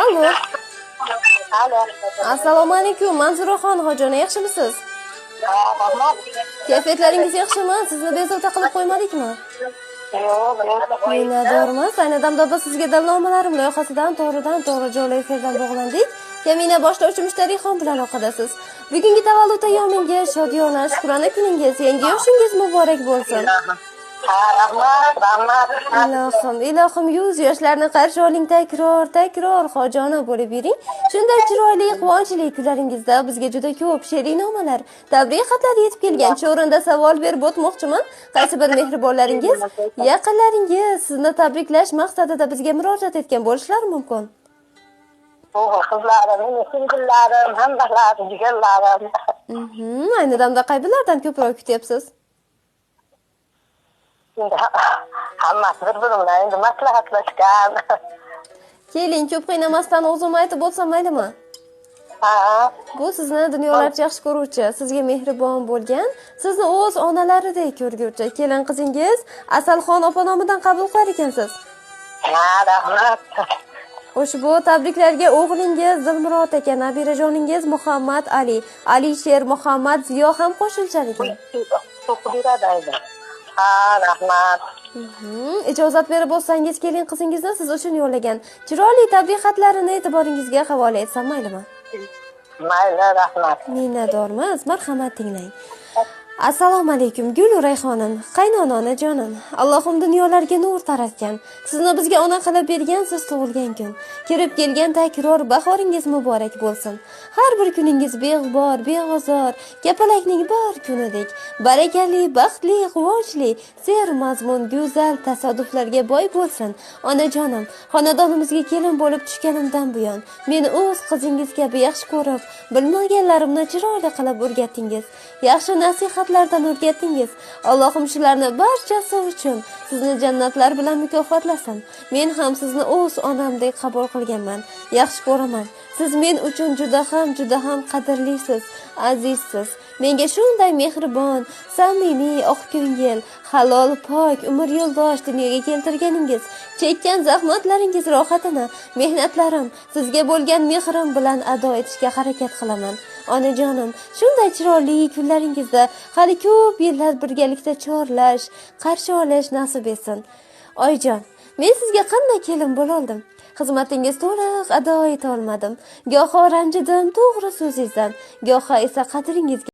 Alo. Alo. Assalomu alaykum, Manzuraxon Xojona, yaxshimisiz? Rahmat. Kayfiyatlaringiz yaxshimi? Sizni bezovta qilib qo'ymadikmi? Yo'q, Minnatdormiz. Ayni damda biz sizga dalnomalarim loyihasidan to'g'ridan-to'g'ri jonli efirdan bog'landik. Kamina boshlovchi Mushtarixon bilan aloqadasiz. Bugungi tavallud ayyomingiz, shodiyona, shukrona kuningiz, yangi yoshingiz muborak bo'lsin. Rahmat. Ilohim 100 yoshlarni qarshi oling, takror xojona bo'lib yuring. Shunday chiroyli, quvonchli kunlaringizda bizga juda ko'p she'rinomalar, tabrik xatlar yetib kelgan. Shu o'rinda savol berib o'tmoqchiman. Qaysi bir mehribonlaringiz, yaqinlaringiz sizni tabriklash maqsadida bizga murojaat etgan bo'lishlari mumkin? Qizlarim, singillarim, hamdalarim, jigarlarim. Ayni damda qaybilardan ko'proq kutyapsiz? Hammasi bir-biri bilan endi maslahatlashgan. Keling, ko'p qiynamasdan o'zim aytib o'tsam maylimi? Bu sizni dunyolarcha yaxshi ko'ruvchi, sizga mehribon bo'lgan, sizni o'z onalaridek ko'rguvchi kelin qizingiz Asalxon opa nomidan qabul qilar ekansiz. Rahmat. Ushbu tabriklarga o'g'lingiz Dilmurod aka, nabirajoningiz Muhammad Ali, Alisher Muhammad Ziyo ham qo'shilchar ekan. Rahmat. Ijozat berib o'tsangiz kelin qizingizni siz uchun yo'llagan chiroyli tabrik xatlarini e'tiboringizga havola etsam maylimi? Mayli, rahmat. Minnatdormiz. Marhamat tinglang. Assalomu alaykum Gulray xonim, qaynona onajonim. Allohim dunyolarga nur taratgan, sizni bizga ona qilib bergan siz tug'ilgan kun. Kirib kelgan takror bahoringiz muborak bo'lsin. Har bir kuningiz beg'ubor, beozor, kapalakning bir kunidek barakali, baxtli, quvonchli, ser mazmun, go'zal tasodiflarga boy bo'lsin. Onajonim, xonadonimizga kelin bo'lib tushganimdan buyon meni o'z qizingiz kabi yaxshi ko'rib, bilmaganlarimni chiroyli qilib o'rgatdingiz. Yaxshi nasihatlardan o'rgatdingiz. Allohim shularni barchasi uchun sizni jannatlar bilan mukofotlasin. Men ham sizni o'z onamdek qabul qilganman. Yaxshi ko'raman. Siz men uchun juda ham qadrlisiz, azizsiz. Menga shunday mehribon, samimiy, oqko'ngil, halol, pok, umr yo'ldosh dunyoga keltirganingiz, chekkan zahmatlaringiz rohatini, mehnatlarim, sizga bo'lgan mehrim bilan ado etishga harakat qilaman. Onajonim, shunday chiroyli kunlaringizda hali ko'p yillar birgalikda chorlash, qarshi olish nasib etsin. Oyijon, men sizga qanday kelin bo'loldim? Xizmatingiz to'liq ado eta olmadim. Goho ranjidim to'g'ri so'zingizdan, goho esa qadringizga